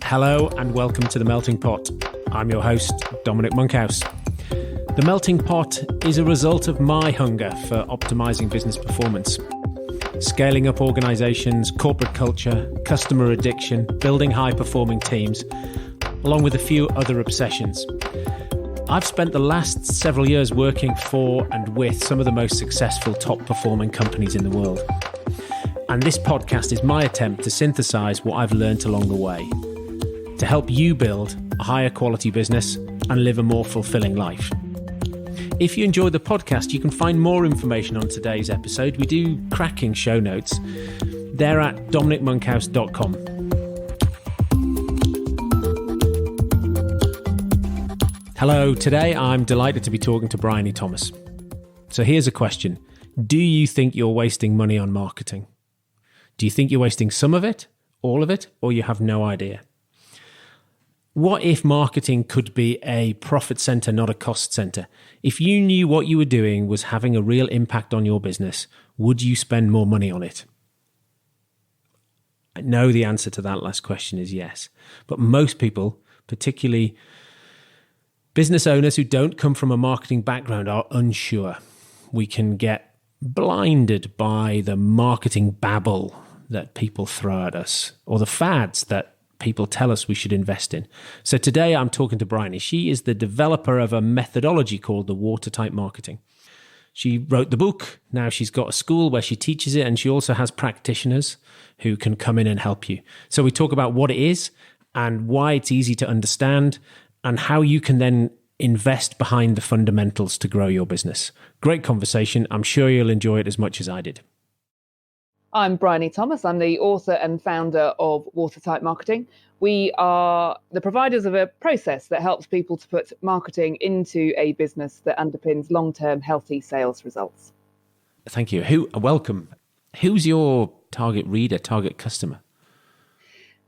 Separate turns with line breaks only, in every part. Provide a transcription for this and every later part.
Hello and welcome to The Melting Pot. I'm your host, Dominic Monkhouse. The Melting Pot is a result of my hunger for optimising business performance. Scaling up organisations, corporate culture, customer addiction, building high-performing teams, along with a few other obsessions. I've spent the last several years working for and with some of the most successful top-performing companies in the world. And this podcast is my attempt to synthesise what I've learnt along the way, to help you build a higher quality business and live a more fulfilling life. If you enjoy the podcast, you can find more information on today's episode. We do cracking show notes. They're at dominicmonkhouse.com. Hello, today I'm delighted to be talking to Bryony Thomas. So here's a question. Do you think you're wasting money on marketing? Do you think you're wasting some of it, all of it, or you have no idea? What if marketing could be a profit center, not a cost center? If you knew what you were doing was having a real impact on your business, would you spend more money on it? I know the answer to that last question is yes. But most people, particularly business owners who don't come from a marketing background, are unsure. We can get blinded by the marketing babble that people throw at us, or the fads that people tell us we should invest in. So today I'm talking to Bryony. She is the developer of a methodology called the Watertight Marketing. She wrote the book. Now she's got a school where she teaches it, and she also has practitioners who can come in and help you. So we talk about what it is and why it's easy to understand and how you can then invest behind the fundamentals to grow your business. Great conversation. I'm sure you'll enjoy it as much as I did.
I'm Bryony Thomas. I'm the author and founder of Watertight Marketing. We are the providers of a process that helps people to put marketing into a business that underpins long-term healthy sales results.
Thank you. Welcome. Who's your target reader, target customer?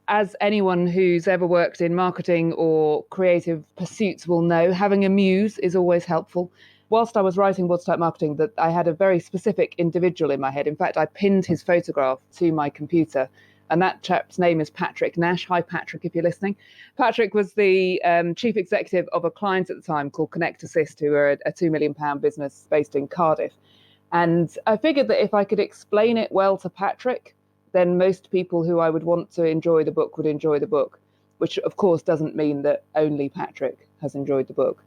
As anyone who's ever worked in marketing or creative pursuits will know, having a muse is always helpful. Whilst I was writing Watertight Marketing, that I had a very specific individual in my head. In fact, I pinned his photograph to my computer, and that chap's name is Patrick Nash. Hi, Patrick, if you're listening. Patrick was the chief executive of a client at the time called Connect Assist, who are a £2 million business based in Cardiff. And I figured that if I could explain it well to Patrick, then most people who I would want to enjoy the book would enjoy the book, which of course doesn't mean that only Patrick has enjoyed the book.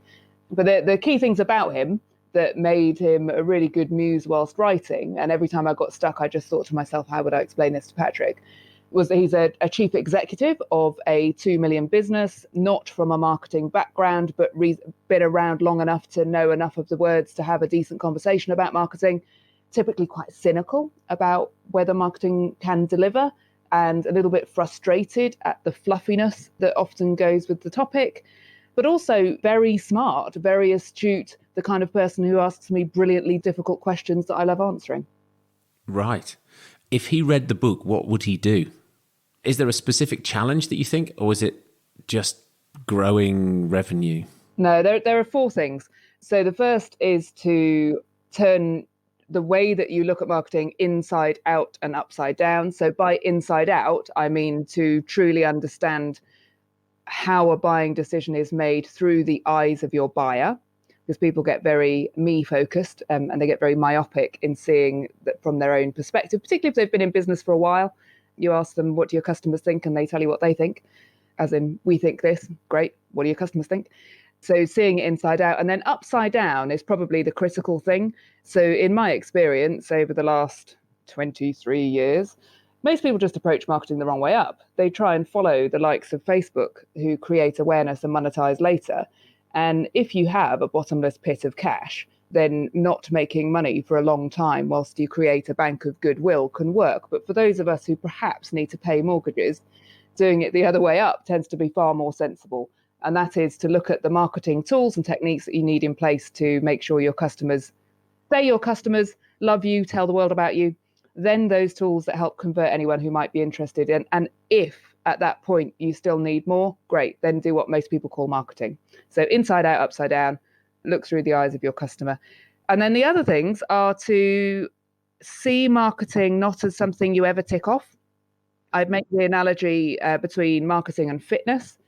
But the key things about him that made him a really good muse whilst writing, and every time I got stuck, I just thought to myself, how would I explain this to Patrick, was that he's a chief executive of a 2 million business, not from a marketing background, but been around long enough to know enough of the words to have a decent conversation about marketing, typically quite cynical about whether marketing can deliver, and a little bit frustrated at the fluffiness that often goes with the topic, but also very smart, very astute, the kind of person who asks me brilliantly difficult questions that I love answering.
Right. If he read the book, what would he do? Is there a specific challenge that you think, or is it just growing revenue?
No, there are four things. So the first is to turn the way that you look at marketing inside out and upside down. So by inside out, I mean to truly understand how a buying decision is made through the eyes of your buyer, because people get very me focused and they get very myopic in seeing that from their own perspective, particularly if they've been in business for a while. You ask them, what do your customers think? And they tell you what they think, as in, we think this. Great. What do your customers think? So seeing it inside out, and then upside down is probably the critical thing. So in my experience over the last 23 years, most people just approach marketing the wrong way up. They try and follow the likes of Facebook, who create awareness and monetize later. And if you have a bottomless pit of cash, then not making money for a long time whilst you create a bank of goodwill can work. But for those of us who perhaps need to pay mortgages, doing it the other way up tends to be far more sensible. And that is to look at the marketing tools and techniques that you need in place to make sure your customers love you, tell the world about you. Then those tools that help convert anyone who might be interested in. And if at that point you still need more, great, then do what most people call marketing. So inside out, upside down, look through the eyes of your customer. And then the other things are to see marketing not as something you ever tick off, I make the analogy between marketing and fitness.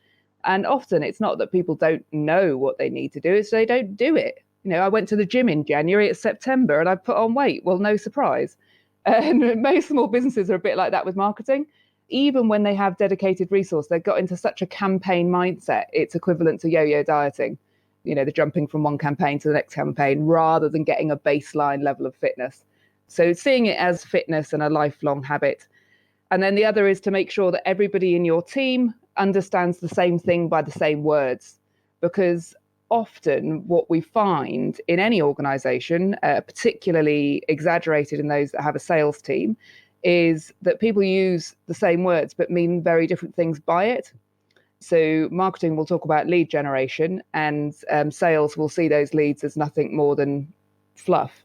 And often it's not that people don't know what they need to do, it's they don't do it. I went to the gym in January, it's September, and I put on weight. Well, no surprise. And most small businesses are a bit like that with marketing. Even when they have dedicated resource, they've got into such a campaign mindset, it's equivalent to yo-yo dieting, the jumping from one campaign to the next campaign rather than getting a baseline level of fitness. So seeing it as fitness and a lifelong habit. And then the other is to make sure that everybody in your team understands the same thing by the same words, because often what we find in any organization, particularly exaggerated in those that have a sales team, is that people use the same words but mean very different things by it. So marketing will talk about lead generation, and sales will see those leads as nothing more than fluff.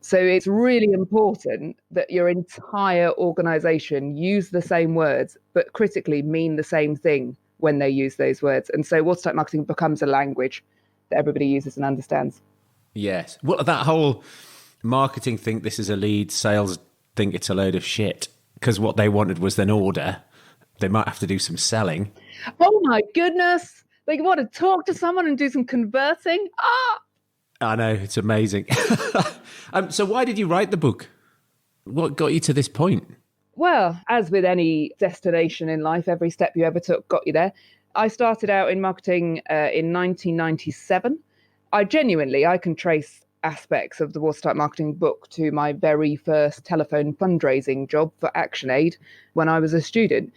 So it's really important that your entire organization use the same words, but critically mean the same thing when they use those words. And so Watertight Marketing becomes a language that everybody uses and understands.
Yes. Well, that whole marketing think this is a lead, sales think it's a load of shit, because what they wanted was an order. They might have to do some selling.
Oh my goodness. They want to talk to someone and do some converting.
I know, it's amazing. So why did you write the book? What got you to this point?
Well, as with any destination in life, every step you ever took got you there. I started out in marketing in 1997. I can trace aspects of the Watertight Marketing book to my very first telephone fundraising job for ActionAid when I was a student.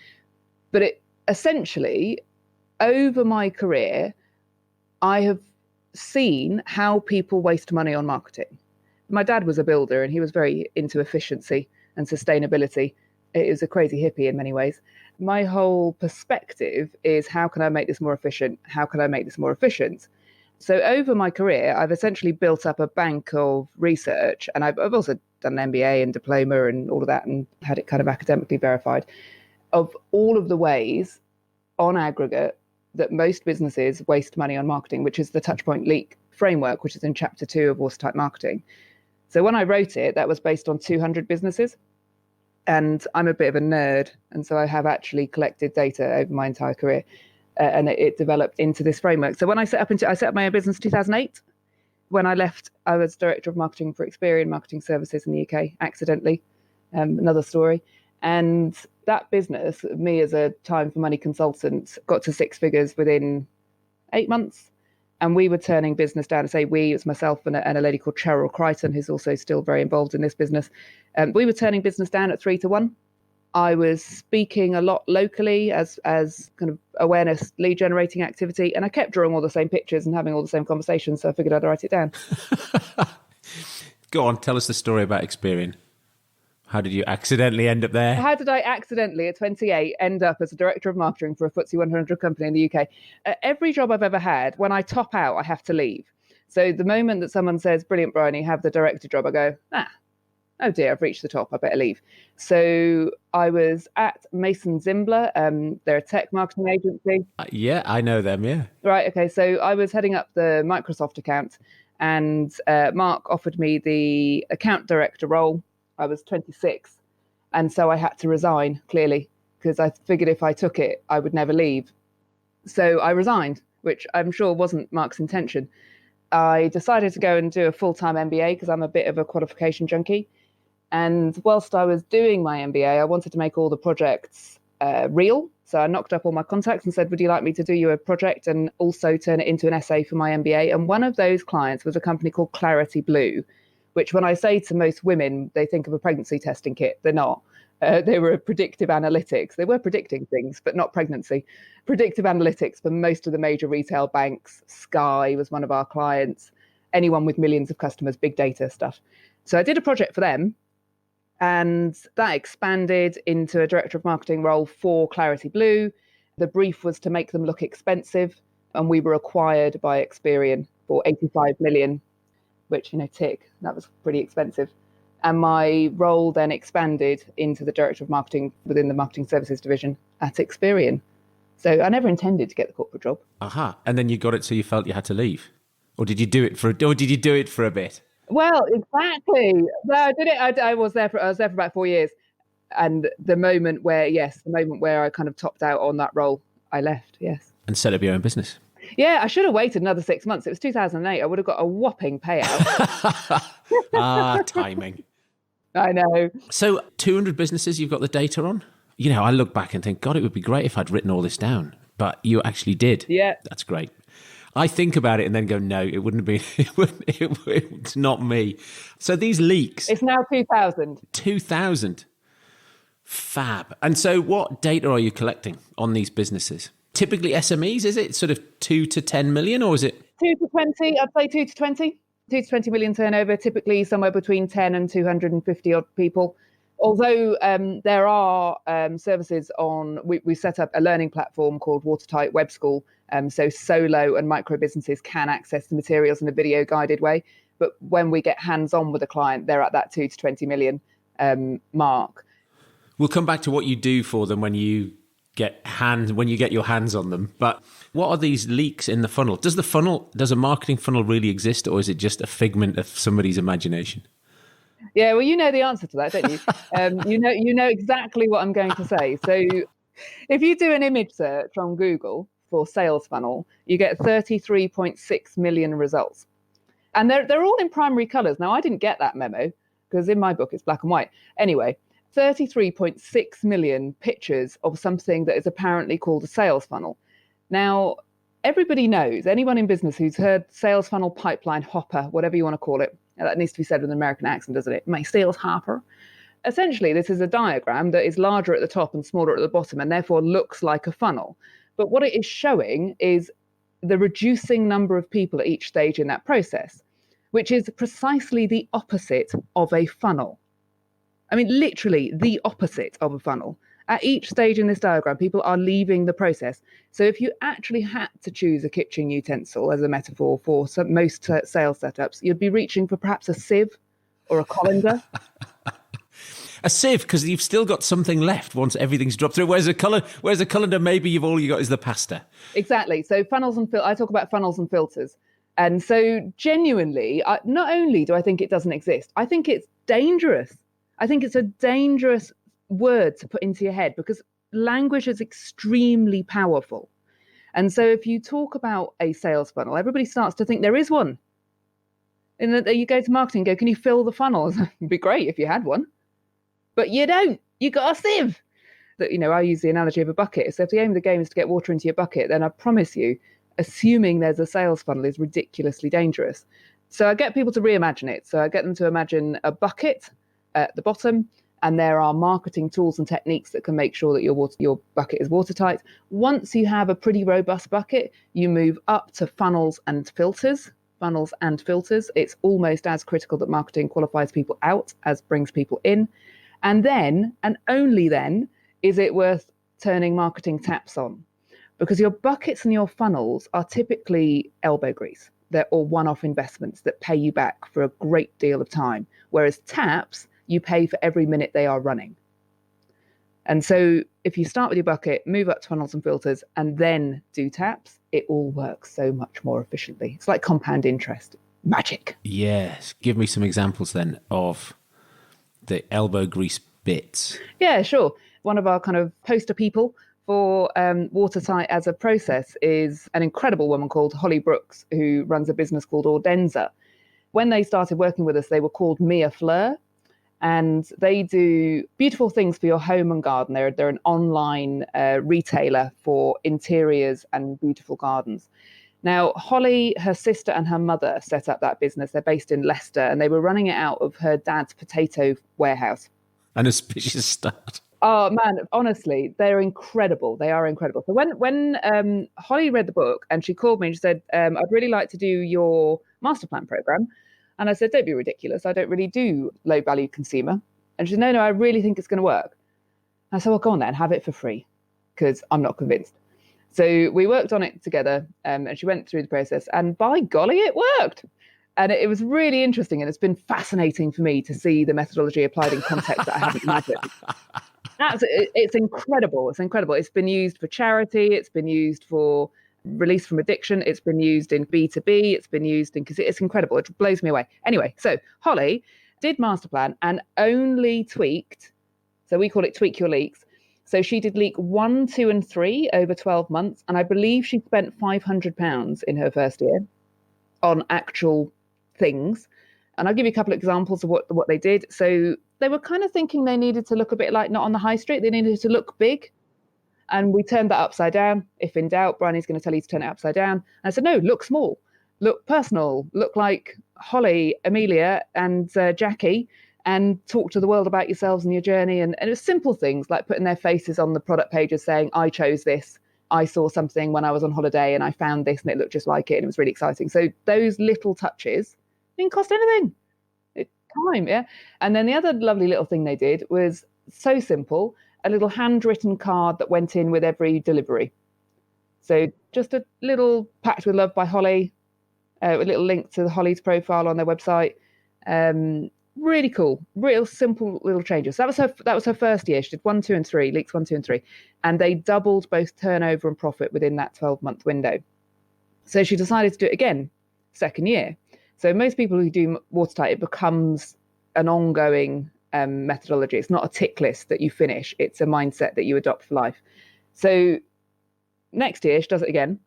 But it essentially, over my career, I have seen how people waste money on marketing. My dad was a builder and he was very into efficiency and sustainability. It was a crazy hippie in many ways. My whole perspective is, how can I make this more efficient? How can I make this more efficient? So over my career, I've essentially built up a bank of research, and I've also done an MBA and diploma and all of that, and had it kind of academically verified, of all of the ways on aggregate that most businesses waste money on marketing, which is the Touchpoint leak framework, which is in chapter 2 of Watertight Marketing. So when I wrote it, that was based on 200 businesses. And I'm a bit of a nerd. And so I have actually collected data over my entire career. And it developed into this framework. So when I set up my own business in 2008. When I left, I was director of marketing for Experian Marketing Services in the UK, accidentally. Another story. And that business, me as a time for money consultant, got to 6 figures within 8 months. And we were turning business down. I say we, it was myself and a lady called Cheryl Crichton, who's also still very involved in this business. We were turning business down at 3 to 1. I was speaking a lot locally as kind of awareness lead generating activity. And I kept drawing all the same pictures and having all the same conversations. So I figured I'd write it down.
Go on, tell us the story about Experian. How did you accidentally end up there?
How did I accidentally, at 28, end up as a director of marketing for a FTSE 100 company in the UK? Every job I've ever had, when I top out, I have to leave. So the moment that someone says, brilliant, Bryony, have the director job, I go, oh dear, I've reached the top, I better leave. So I was at Mason Zimbler. They're a tech marketing agency.
Yeah, I know them, yeah.
Right, okay. So I was heading up the Microsoft account, and Mark offered me the account director role. I was 26. And so I had to resign, clearly, because I figured if I took it, I would never leave. So I resigned, which I'm sure wasn't Mark's intention. I decided to go and do a full-time MBA because I'm a bit of a qualification junkie. And whilst I was doing my MBA, I wanted to make all the projects real. So I knocked up all my contacts and said, would you like me to do you a project and also turn it into an essay for my MBA? And one of those clients was a company called Clarity Blue, which when I say to most women, they think of a pregnancy testing kit. They're not. They were predictive analytics. They were predicting things, but not pregnancy. Predictive analytics for most of the major retail banks. Sky was one of our clients. Anyone with millions of customers, big data stuff. So I did a project for them, and that expanded into a director of marketing role for Clarity Blue. The brief was to make them look expensive, and we were acquired by Experian for 85 million. Which, tick, that was pretty expensive. And my role then expanded into the director of marketing within the marketing services division at Experian. So I never intended to get the corporate job.
Aha. And then you got it so you felt you had to leave? Or did you do it for a bit?
Well, exactly. No, I did it. I was there for about 4 years. And the moment where I kind of topped out on that role, I left, yes.
And set up your own business.
Yeah, I should have waited another 6 months. It was 2008. I would have got a whopping payout.
Timing.
I know.
So 200 businesses you've got the data on? I look back and think, God, it would be great if I'd written all this down. But you actually did.
Yeah.
That's great. I think about it and then go, no, it wouldn't be, it's not me. So these leaks.
It's now 2,000.
2,000. Fab. And so what data are you collecting on these businesses? Typically SMEs, is it sort of 2 to 10 million, or is it?
2 to 20, I'd say 2 to 20. 2 to 20 million turnover, typically somewhere between 10 and 250 odd people. Although there are services we set up a learning platform called Watertight Web School. So solo and micro businesses can access the materials in a video guided way. But when we get hands-on with a client, they're at that 2 to 20 million mark.
We'll come back to what you do for them when you get your hands on them. But what are these leaks in the funnel? Does a marketing funnel really exist, or is it just a figment of somebody's imagination?
Yeah, well, you know the answer to that, don't you? You know exactly what I'm going to say. So if you do an image search on Google for sales funnel, you get 33.6 million results. And they're all in primary colors. Now, I didn't get that memo because in my book it's black and white. Anyway, 33.6 million pictures of something that is apparently called a sales funnel. Now, everybody knows, anyone in business who's heard sales funnel, pipeline, hopper, whatever you want to call it, that needs to be said with an American accent, doesn't it? My sales hopper. Essentially, this is a diagram that is larger at the top and smaller at the bottom, and therefore looks like a funnel. But what it is showing is the reducing number of people at each stage in that process, which is precisely the opposite of a funnel. I mean, literally the opposite of a funnel. At each stage in this diagram, people are leaving the process. So if you actually had to choose a kitchen utensil as a metaphor for most sales setups, you'd be reaching for perhaps a sieve or a colander.
A sieve, because you've still got something left once everything's dropped through. Whereas a colander, maybe all you got is the pasta. Exactly.
So funnels and I talk about funnels and filters. And so genuinely, not only do I think it doesn't exist, I think it's dangerous. I think it's a dangerous word to put into your head because language is extremely powerful. And so if you talk about a sales funnel, everybody starts to think there is one. And that you go to marketing and go, can you fill the funnel? It'd be great if you had one. But you don't. You got a sieve. I use the analogy of a bucket. So if the aim of the game is to get water into your bucket, then I promise you, assuming there's a sales funnel is ridiculously dangerous. So I get people to reimagine it. So I get them to imagine a bucket at the bottom, and there are marketing tools and techniques that can make sure that your bucket is watertight. Once you have a pretty robust bucket, you move up to funnels and filters. It's almost as critical that marketing qualifies people out as brings people in. And then, and only then, is it worth turning marketing taps on. Because your buckets and your funnels are typically elbow grease. They're all one-off investments that pay you back for a great deal of time. Whereas taps, you pay for every minute they are running. And so if you start with your bucket, move up to funnels and filters, and then do taps, it all works so much more efficiently. It's like compound interest. Magic.
Yes. Give me some examples then of the elbow grease bits.
Yeah, sure. One of our kind of poster people for Watertight as a process is an incredible woman called Holly Brooks, who runs a business called Ordenza. When they started working with us, they were called Mia Fleur, and they do beautiful things for your home and garden. They're an online retailer for interiors and beautiful gardens. Now, Holly, her sister and her mother set up that business. They're based in Leicester, and they were running it out of her dad's potato warehouse.
An auspicious start.
Oh, man, honestly, they're incredible. They are incredible. So when Holly read the book and she called me and she said, I'd really like to do your master plan program. And I said, don't be ridiculous. I don't really do low value consumer. And she said, no, I really think it's going to work. I said, well, go on then, have it for free, because I'm not convinced. So we worked on it together, and she went through the process, and by golly, it worked. And it was really interesting. And it's been fascinating for me to see the methodology applied in contexts that I hadn't imagined. It's incredible. It's incredible. It's been used for charity. It's been used for release from addiction. It's been used in B2B. It's been used in, because it's incredible. It blows me away. Anyway, so Holly did master plan and only tweaked. So we call it tweak your leaks. So she did leak 1, 2, and 3 over 12 months. And I believe she spent £500 in her first year on actual things. And I'll give you a couple of examples of what they did. So they were kind of thinking they needed to look a bit like Not on the High Street. They needed to look big. And we turned that upside down. If in doubt, Bryony's going to tell you to turn it upside down. And I said, no, look small, look personal, look like Holly, Amelia, and Jackie, and talk to the world about yourselves and your journey. And it was simple things like putting their faces on the product pages saying, I chose this. I saw something when I was on holiday and I found this and it looked just like it. And it was really exciting. So those little touches didn't cost anything. Time, yeah. And then the other lovely little thing they did was so simple, a little handwritten card that went in with every delivery. So just a little packed with love by Holly, a little link to Holly's profile on their website. Really cool, real simple little changes. So that was her first year. She did 1, 2, and 3, leaks 1, 2, and 3, and they doubled both turnover and profit within that 12-month window. So she decided to do it again, second year. So most people who do Watertight, it becomes an ongoing methodology. It's not a tick list that you finish. It's a mindset that you adopt for life. So next year she does it again,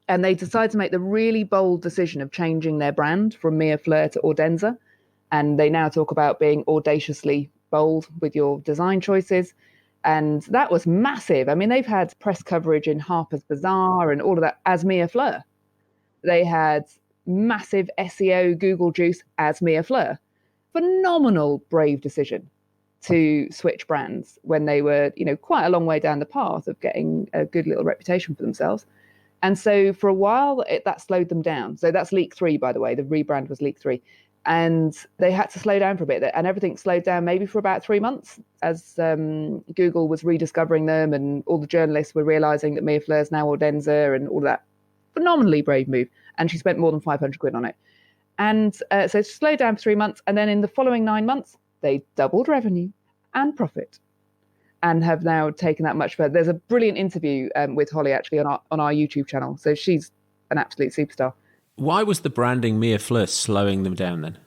and they decide to make the really bold decision of changing their brand from Mia Fleur to Ordenza. And they now talk about being audaciously bold with your design choices. And that was massive. I mean, they've had press coverage in Harper's Bazaar and all of that as Mia Fleur. They had massive SEO Google juice as Mia Fleur. Phenomenal, brave decision to switch brands when they were, quite a long way down the path of getting a good little reputation for themselves. And so for a while, that slowed them down. So that's leak 3, by the way. The rebrand was leak 3. And they had to slow down for a bit, and everything slowed down maybe for about 3 months as Google was rediscovering them and all the journalists were realizing that Mia Fleur's now Ordenza and all that. Phenomenally brave move. And she spent more than 500 quid on it. And so it slowed down for 3 months. And then in the following 9 months, they doubled revenue and profit and have now taken that much further. There's a brilliant interview with Holly actually on our YouTube channel. So she's an absolute superstar.
Why was the branding Mia Fleur slowing them down then?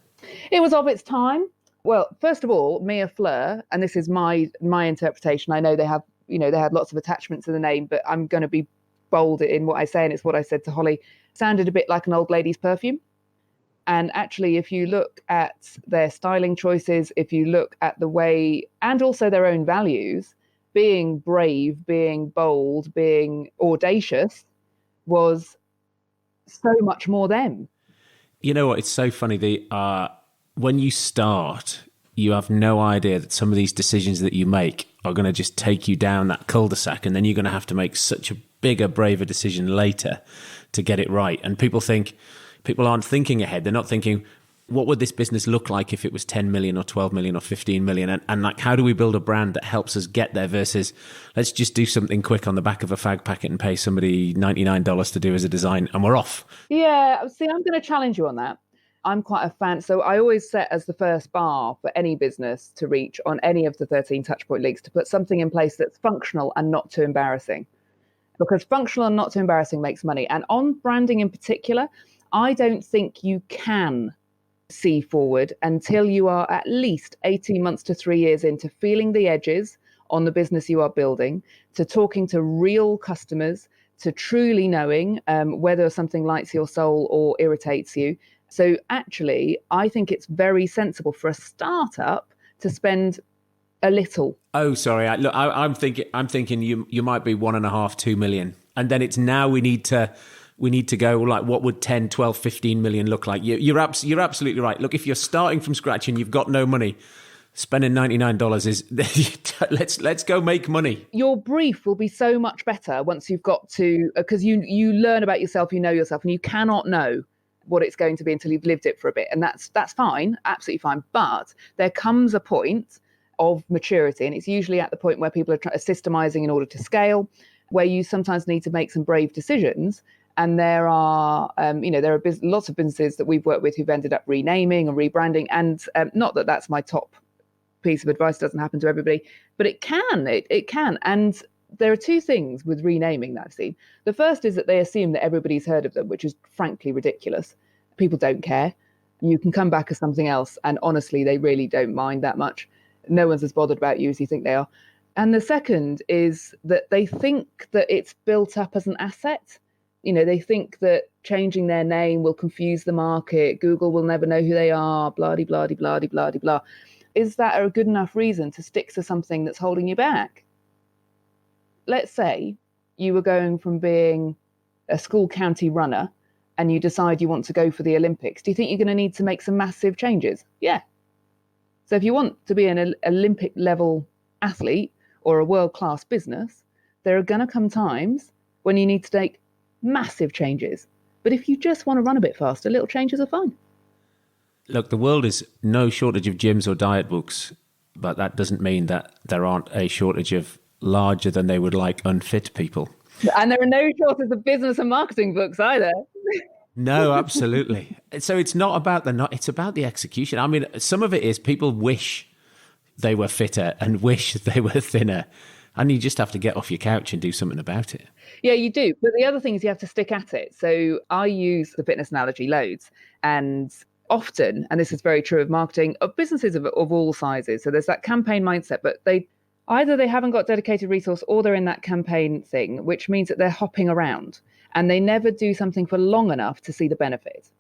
It was of its time. Well, first of all, Mia Fleur, and this is my interpretation. I know they had lots of attachments to the name, but I'm going to be bold in what I say, and it's what I said to Holly. Sounded a bit like an old lady's perfume. And actually, if you look at their styling choices, if you look at the way, and also their own values, being brave, being bold, being audacious was so much more them.
You know what? It's so funny. When you start, you have no idea that some of these decisions that you make are going to just take you down that cul-de-sac, and then you're going to have to make such a bigger, braver decision later to get it right. And people aren't thinking ahead. They're not thinking, what would this business look like if it was 10 million or 12 million or 15 million? And like, how do we build a brand that helps us get there versus let's just do something quick on the back of a fag packet and pay somebody $99 to do as a design and we're off.
Yeah, see, I'm going to challenge you on that. I'm quite a fan. So I always set as the first bar for any business to reach on any of the 13 Touchpoint leagues to put something in place that's functional and not too embarrassing. Because functional and not too embarrassing makes money. And on branding in particular, I don't think you can see forward until you are at least 18 months to 3 years into feeling the edges on the business you are building, to talking to real customers, to truly knowing whether something lights your soul or irritates you. So actually, I think it's very sensible for a startup to spend a little.
Oh, sorry. I'm thinking you might be 1.5, 2 million. And then it's now we need to go like, what would 10, 12, 15 million look like? You're absolutely right. Look, if you're starting from scratch and you've got no money, spending $99 is let's go make money.
Your brief will be so much better once you've got to, because you learn about yourself, you know yourself, and you cannot know what it's going to be until you've lived it for a bit. And that's fine, absolutely fine. But there comes a point of maturity, and it's usually at the point where people are systemizing in order to scale, where you sometimes need to make some brave decisions. And there are, lots of businesses that we've worked with who've ended up renaming and rebranding. And not that that's my top piece of advice, doesn't happen to everybody, but it can. And there are two things with renaming that I've seen. The first is that they assume that everybody's heard of them, which is frankly ridiculous. People don't care. You can come back as something else. And honestly, they really don't mind that much. No one's as bothered about you as you think they are. And the second is that they think that it's built up as an asset. They think that changing their name will confuse the market. Google will never know who they are, blah, blah, blah, blah, blah, blah. Is that a good enough reason to stick to something that's holding you back? Let's say you were going from being a school county runner and you decide you want to go for the Olympics. Do you think you're going to need to make some massive changes? Yeah. So if you want to be an Olympic level athlete or a world-class business, there are going to come times when you need to make massive changes. But if you just want to run a bit faster, little changes are fine.
Look, the world is no shortage of gyms or diet books, but that doesn't mean that there aren't a shortage of larger than they would like unfit people.
And there are no shortage of business and marketing books either.
No, absolutely. So it's not about it's about the execution. I mean, some of it is people wish they were fitter and wish they were thinner. And you just have to get off your couch and do something about it.
Yeah, you do. But the other thing is you have to stick at it. So I use the fitness analogy loads. And often, and this is very true of marketing, of businesses of all sizes. So there's that campaign mindset, but they haven't got dedicated resource or they're in that campaign thing, which means that they're hopping around and they never do something for long enough to see the benefit.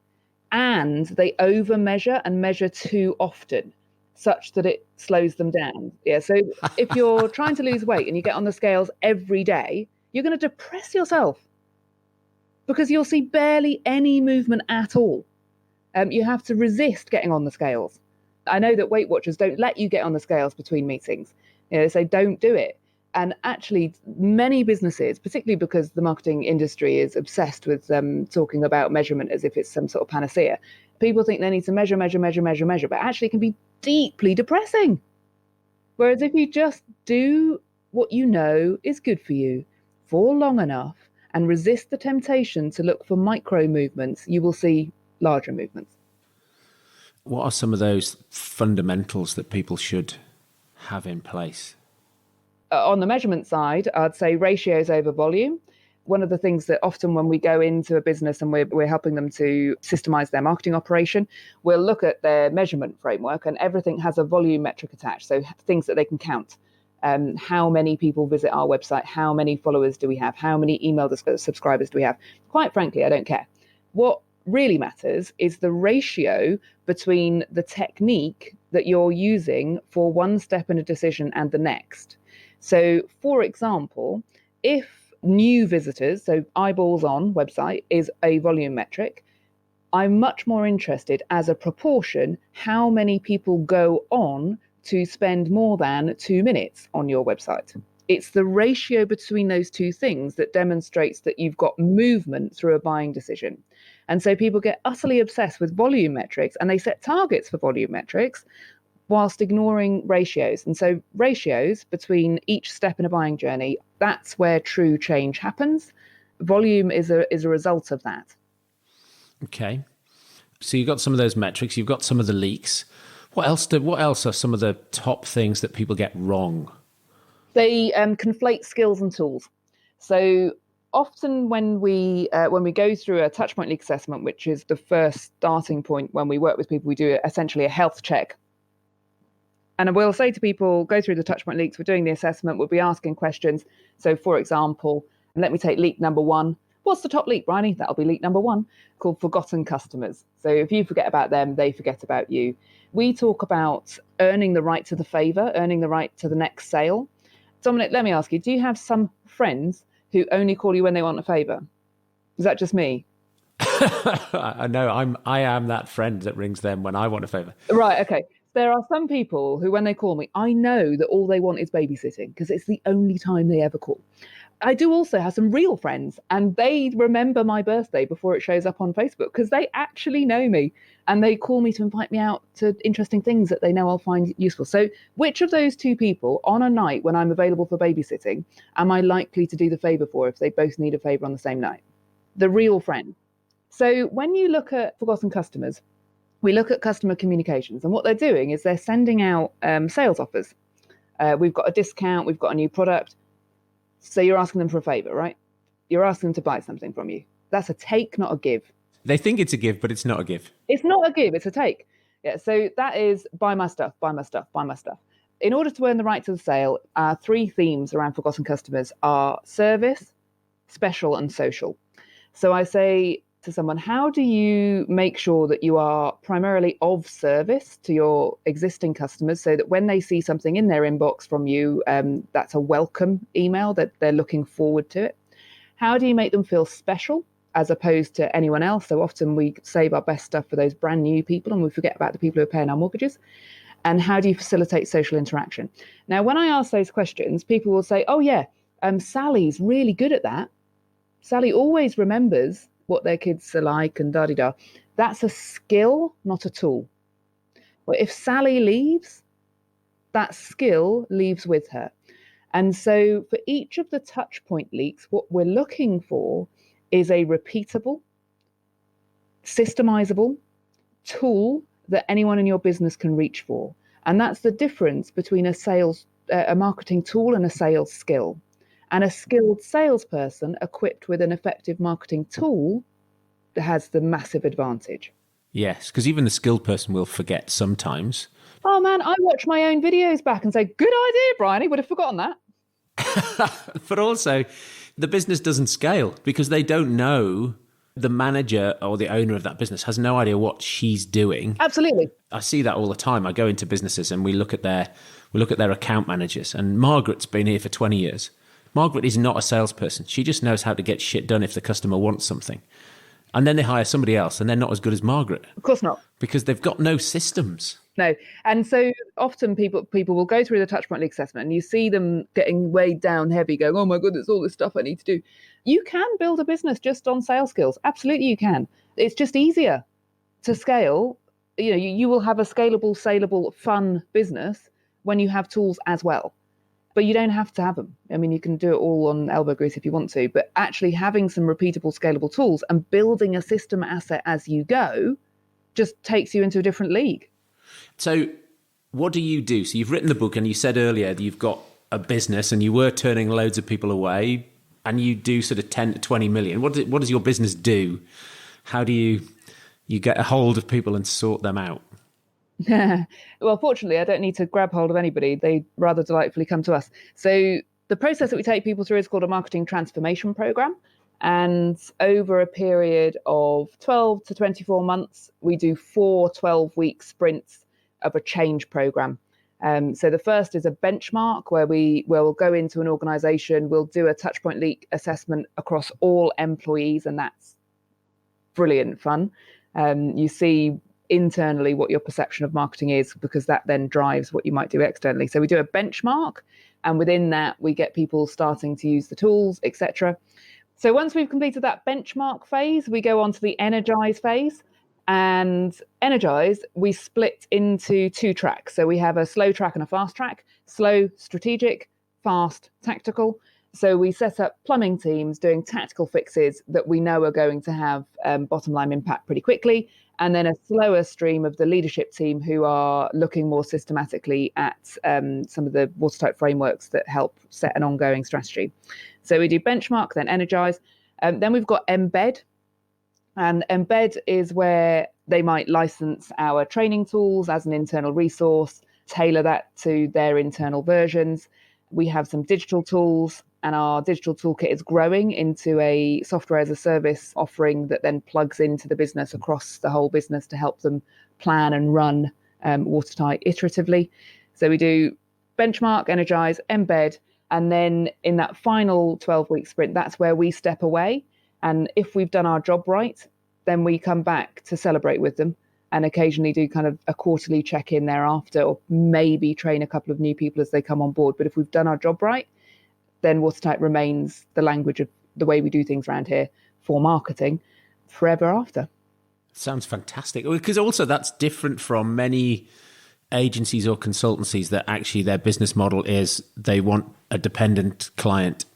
And they over measure and measure too often, such that it slows them down. Yeah. So if you're trying to lose weight and you get on the scales every day, you're going to depress yourself because you'll see barely any movement at all. You have to resist getting on the scales. I know that Weight Watchers don't let you get on the scales between meetings. They say don't do it. And actually, many businesses, particularly because the marketing industry is obsessed with talking about measurement as if it's some sort of panacea, people think they need to measure, but actually it can be deeply depressing. Whereas if you just do what you know is good for you for long enough and resist the temptation to look for micro movements, you will see larger movements.
What are some of those fundamentals that people should have in place?
On the measurement side, I'd say ratios over volume. One of the things that often when we go into a business and we're helping them to systemize their marketing operation, we'll look at their measurement framework and everything has a volume metric attached. So things that they can count. How many people visit our website? How many followers do we have? How many email subscribers do we have? Quite frankly, I don't care. What really matters is the ratio between the technique that you're using for one step in a decision and the next. So, for example, if new visitors, so eyeballs on website, is a volume metric, I'm much more interested as a proportion how many people go on to spend more than 2 minutes on your website. It's the ratio between those two things that demonstrates that you've got movement through a buying decision. And so people get utterly obsessed with volume metrics and they set targets for volume metrics whilst ignoring ratios. And so ratios between each step in a buying journey, that's where true change happens. Volume is a result of that. Okay.
So you've got some of those metrics, you've got some of the leaks. What else are some of the top things that people get wrong?
They conflate skills and tools. So often when we go through a Touchpoint leak assessment, which is the first starting point when we work with people, we do essentially a health check. And we'll say to people, go through the Touchpoint leaks, we're doing the assessment, we'll be asking questions. So for example, let me take leak number 1. What's the top leak, Bryony? That'll be leak number 1, called forgotten customers. So if you forget about them, they forget about you. We talk about earning the right to the favor, earning the right to the next sale. Dominic, let me ask you, do you have some friends who only call you when they want a favor? Is that just me?
I know, I am that friend that rings them when I want a favor.
Right, okay. There are some people who, when they call me, I know that all they want is babysitting because it's the only time they ever call. I do also have some real friends and they remember my birthday before it shows up on Facebook because they actually know me and they call me to invite me out to interesting things that they know I'll find useful. So which of those two people on a night when I'm available for babysitting am I likely to do the favor for if they both need a favor on the same night? The real friend. So when you look at forgotten customers, we look at customer communications and what they're doing is they're sending out sales offers. We've got a discount, we've got a new product. So you're asking them for a favor, right? You're asking them to buy something from you. That's a take, not a give.
They think it's a give, but it's not a give.
It's not a give, it's a take. Yeah, so that is buy my stuff, buy my stuff, buy my stuff. in order to earn the right to the sale, our 3 themes around forgotten customers are service, special, and social. So I say to someone, how do you make sure that you are primarily of service to your existing customers so that when they see something in their inbox from you, that's a welcome email, that they're looking forward to it? How do you make them feel special as opposed to anyone else? So often we save our best stuff for those brand new people and we forget about the people who are paying our mortgages. And how do you facilitate social interaction? Now, when I ask those questions, people will say, oh, yeah, Sally's really good at that. Sally always remembers what their kids are like and da-di-da. That's a skill, not a tool. But if Sally leaves, that skill leaves with her. And so for each of the Touchpoint leaks, what we're looking for is a repeatable, systemizable tool that anyone in your business can reach for. And that's the difference between a marketing tool and a sales skill. And a skilled salesperson equipped with an effective marketing tool has the massive advantage.
Yes, because even the skilled person will forget sometimes.
Oh man, I watch my own videos back and say, good idea, Bryony, would have forgotten that.
But also, the business doesn't scale because they don't know. The manager or the owner of that business has no idea what she's doing.
Absolutely.
I see that all the time. I go into businesses and we look at their account managers. And Margaret's been here for 20 years. Margaret is not a salesperson. She just knows how to get shit done if the customer wants something. And then they hire somebody else and they're not as good as Margaret.
Of course not.
Because they've got no systems.
No. And so often people will go through the Touchpoint leak assessment and you see them getting weighed down heavy, going, oh my goodness, all this stuff I need to do. You can build a business just on sales skills. Absolutely you can. It's just easier to scale. You know, you will have a scalable, saleable, fun business when you have tools as well. But you don't have to have them. I mean, you can do it all on elbow grease if you want to, but actually having some repeatable, scalable tools and building a system asset as you go just takes you into a different league.
So what do you do? So you've written the book and you said earlier that you've got a business and you were turning loads of people away and you do sort of 10 to 20 million. What does your business do? How do you get a hold of people and sort them out?
Well, fortunately, I don't need to grab hold of anybody. They rather delightfully come to us. So the process that we take people through is called a marketing transformation program. And over a period of 12 to 24 months, we do 4 12-week sprints of a change program. So the first is a benchmark where we'll go into an organization, we'll do a Touchpoint leak assessment across all employees, and that's brilliant fun. You see internally what your perception of marketing is, because that then drives what you might do externally. So we do a benchmark, and within that we get people starting to use the tools, etc. So once we've completed that benchmark phase, we go on to the energize phase. And energize, we split into 2 tracks. So we have a slow track and a fast track. Slow, strategic; fast, tactical. So we set up plumbing teams doing tactical fixes that we know are going to have bottom line impact pretty quickly. And then a slower stream of the leadership team who are looking more systematically at some of the watertight frameworks that help set an ongoing strategy. So we do benchmark, then energize. Then we've got embed. And embed is where they might license our training tools as an internal resource, tailor that to their internal versions. We have some digital tools, and our digital toolkit is growing into a software as a service offering that then plugs into the business across the whole business to help them plan and run watertight iteratively. So we do benchmark, energize, embed, and then in that final 12-week sprint, that's where we step away. And if we've done our job right, then we come back to celebrate with them and occasionally do kind of a quarterly check-in thereafter, or maybe train a couple of new people as they come on board. But if we've done our job right, then Watertight remains the language of the way we do things around here for marketing forever after.
Sounds fantastic. Because also that's different from many agencies or consultancies that actually their business model is they want a dependent client.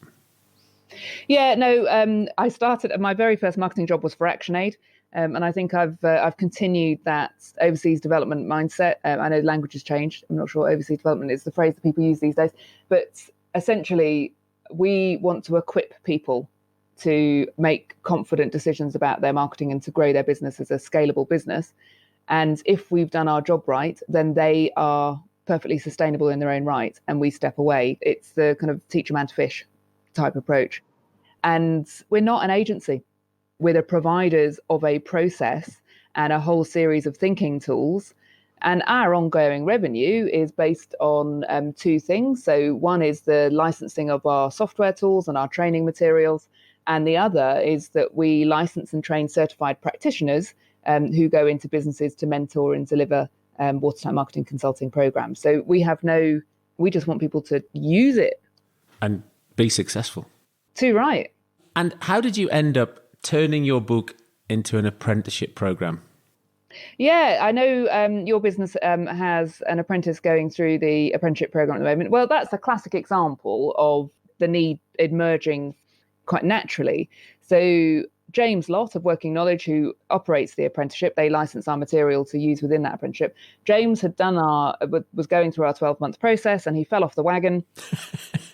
Yeah,
no, I started, my very first marketing job was for ActionAid. And I think I've continued that overseas development mindset. I know language has changed. I'm not sure overseas development is the phrase that people use these days. But essentially, we want to equip people to make confident decisions about their marketing and to grow their business as a scalable business. And if we've done our job right, then they are perfectly sustainable in their own right, and we step away. It's the kind of teach a man to fish type approach. And we're not an agency. We're the providers of a process and a whole series of thinking tools. And our ongoing revenue is based on two things. So one is the licensing of our software tools and our training materials. And the other is that we license and train certified practitioners who go into businesses to mentor and deliver watertight marketing consulting programs. So we just want people to use it.
And be successful.
Too right.
And how did you end up turning your book into an apprenticeship program?
Yeah, I know your business has an apprentice going through the apprenticeship program at the moment. Well, that's a classic example of the need emerging quite naturally. So James Lott of Working Knowledge, who operates the apprenticeship, they license our material to use within that apprenticeship. James had was going through our 12-month process, and he fell off the wagon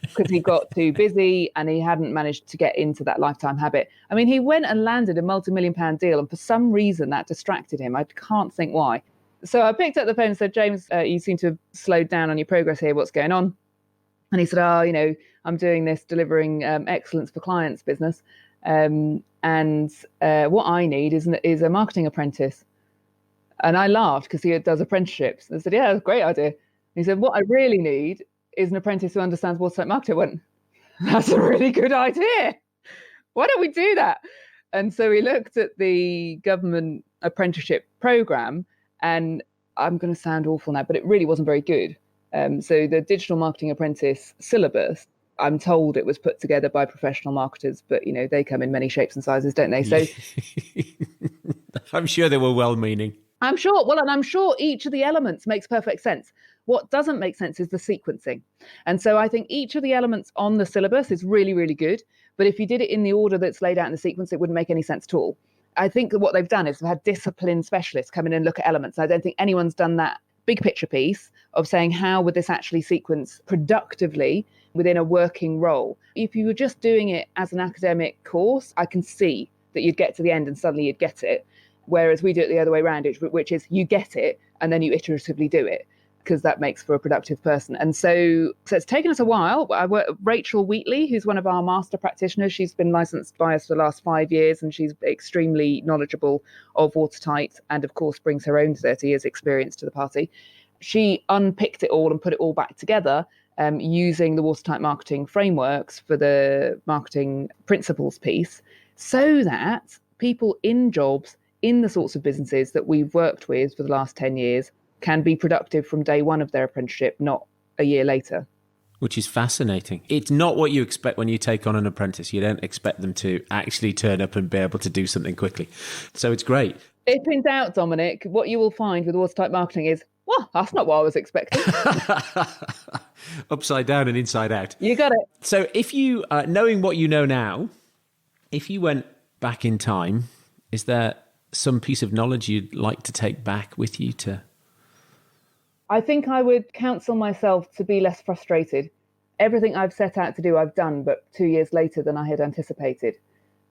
because he got too busy and he hadn't managed to get into that lifetime habit. I mean, he went and landed a multi-million-pound deal, and for some reason that distracted him. I can't think why. So I picked up the phone and said, James, you seem to have slowed down on your progress here. What's going on? And he said, I'm doing this delivering excellence for clients business. And what I need is a marketing apprentice. And I laughed because he does apprenticeships. I said, yeah, that's a great idea. And he said, what I really need is an apprentice who understands watertight marketing. I went, that's a really good idea. Why don't we do that? And so we looked at the government apprenticeship program, and I'm going to sound awful now, but it really wasn't very good. So the digital marketing apprentice syllabus, I'm told it was put together by professional marketers, but they come in many shapes and sizes, don't they? So
I'm sure they were well-meaning.
I'm sure each of the elements makes perfect sense. What doesn't make sense is the sequencing. And so I think each of the elements on the syllabus is really, really good. But if you did it in the order that's laid out in the sequence, it wouldn't make any sense at all. I think that what they've done is they've had discipline specialists come in and look at elements. I don't think anyone's done that big picture piece of saying, how would this actually sequence productively within a working role? If you were just doing it as an academic course, I can see that you'd get to the end and suddenly you'd get it. Whereas we do it the other way around, which is you get it and then you iteratively do it, because that makes for a productive person. And so it's taken us a while. Rachel Wheatley, who's one of our master practitioners, she's been licensed by us for the last 5 years, and she's extremely knowledgeable of Watertight and, of course, brings her own 30 years experience to the party. She unpicked it all and put it all back together using the Watertight marketing frameworks for the marketing principles piece, so that people in jobs in the sorts of businesses that we've worked with for the last 10 years can be productive from day one of their apprenticeship, not a year later.
Which is fascinating. It's not what you expect when you take on an apprentice. You don't expect them to actually turn up and be able to do something quickly. So it's great.
If in doubt, Dominic, what you will find with Watertight marketing is, well, that's not what I was expecting.
Upside down and inside out.
You got it.
So if you, knowing what you know now, if you went back in time, is there some piece of knowledge you'd like to take back with you to...
I think I would counsel myself to be less frustrated. Everything I've set out to do, I've done, but 2 years later than I had anticipated.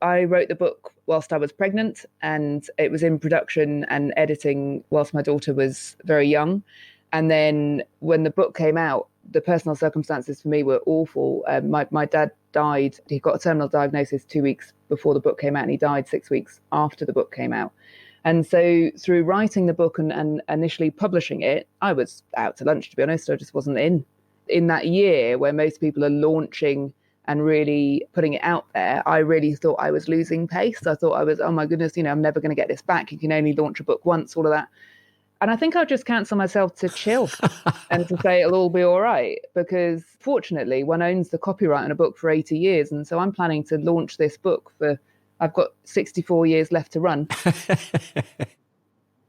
I wrote the book whilst I was pregnant, and it was in production and editing whilst my daughter was very young. And then when the book came out, the personal circumstances for me were awful. My dad died. He got a terminal diagnosis 2 weeks before the book came out, and he died 6 weeks after the book came out. And so through writing the book and initially publishing it, I was out to lunch, to be honest. I just wasn't in that year where most people are launching and really putting it out there. I really thought I was losing pace. I thought I was, oh my goodness, I'm never going to get this back. You can only launch a book once, all of that. And I think I'll just counsel myself to chill and to say it'll all be all right, because fortunately one owns the copyright on a book for 80 years. And so I'm planning to launch this book I've got 64 years left to run.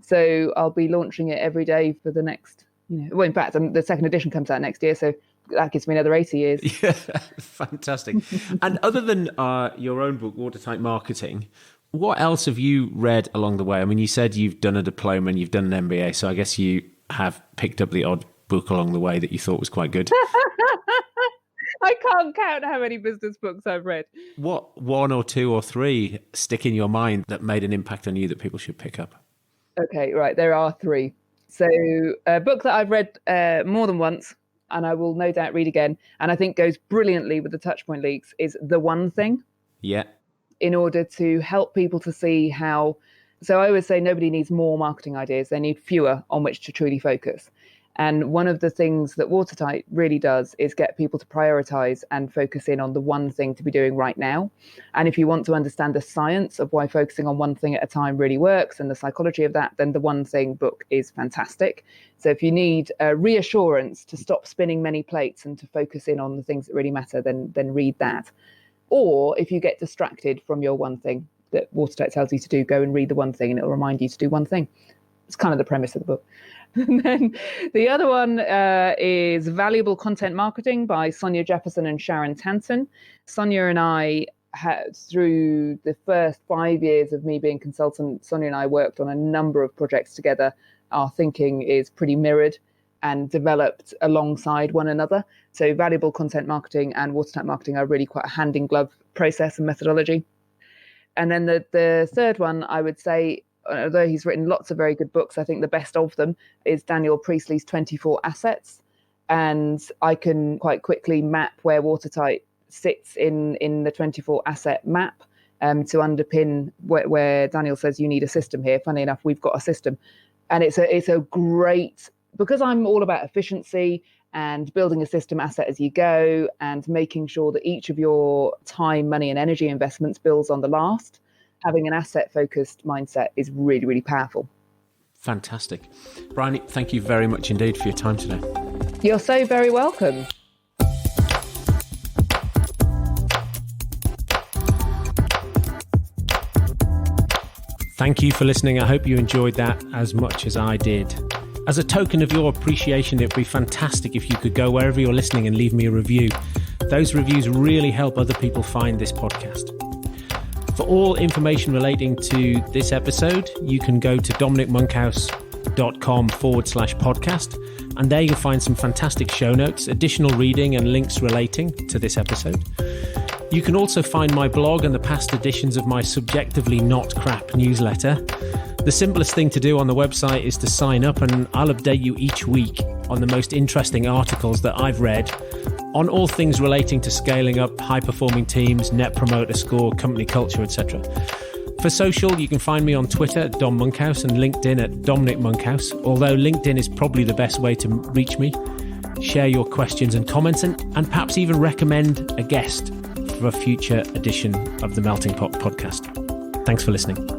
So I'll be launching it every day for the next, well, in fact, the second edition comes out next year. So that gives me another 80 years.
Yeah, fantastic. And other than your own book, Watertight Marketing, what else have you read along the way? I mean, you said you've done a diploma and you've done an MBA. So I guess you have picked up the odd book along the way that you thought was quite good.
I can't count how many business books I've read.
What 1 or 2 or 3 stick in your mind that made an impact on you that people should pick up?
Okay, right. There are 3. So a book that I've read more than once, and I will no doubt read again, and I think goes brilliantly with the Touchpoint leaks, is The One Thing.
Yeah.
In order to help people to see how, so I always say nobody needs more marketing ideas, they need fewer on which to truly focus. And one of the things that Watertight really does is get people to prioritise and focus in on the one thing to be doing right now. And if you want to understand the science of why focusing on one thing at a time really works and the psychology of that, then the One Thing book is fantastic. So if you need reassurance to stop spinning many plates and to focus in on the things that really matter, then read that. Or if you get distracted from your one thing that Watertight tells you to do, go and read the one thing and it'll remind you to do one thing. It's kind of the premise of the book. And then the other one is Valuable Content Marketing by Sonia Jefferson and Sharon Tanton. Sonia and I, through the first 5 years of me being consultant, Sonia and I worked on a number of projects together. Our thinking is pretty mirrored and developed alongside one another. So Valuable Content Marketing and Watertight Marketing are really quite a hand-in-glove process and methodology. And then the third one, I would say, although he's written lots of very good books, I think the best of them is Daniel Priestley's 24 Assets. And I can quite quickly map where Watertight sits in the 24 asset map to underpin where Daniel says you need a system here. Funny enough, we've got a system. And it's a great, because I'm all about efficiency and building a system asset as you go and making sure that each of your time, money and energy investments builds on the last. Having an asset-focused mindset is really, really powerful.
Fantastic. Bryony, thank you very much indeed for your time today.
You're so very welcome.
Thank you for listening. I hope you enjoyed that as much as I did. As a token of your appreciation, it would be fantastic if you could go wherever you're listening and leave me a review. Those reviews really help other people find this podcast. For all information relating to this episode, you can go to dominicmonkhouse.com/podcast, and there you'll find some fantastic show notes, additional reading and links relating to this episode. You can also find my blog and the past editions of my subjectively not crap newsletter. The simplest thing to do on the website is to sign up, and I'll update you each week on the most interesting articles that I've read on all things relating to scaling up high-performing teams, net promoter score, company culture, etc. For social, you can find me on Twitter at Dom Monkhouse and LinkedIn at Dominic Monkhouse, although LinkedIn is probably the best way to reach me. Share your questions and comments and perhaps even recommend a guest for a future edition of the Melting Pot podcast. Thanks for listening.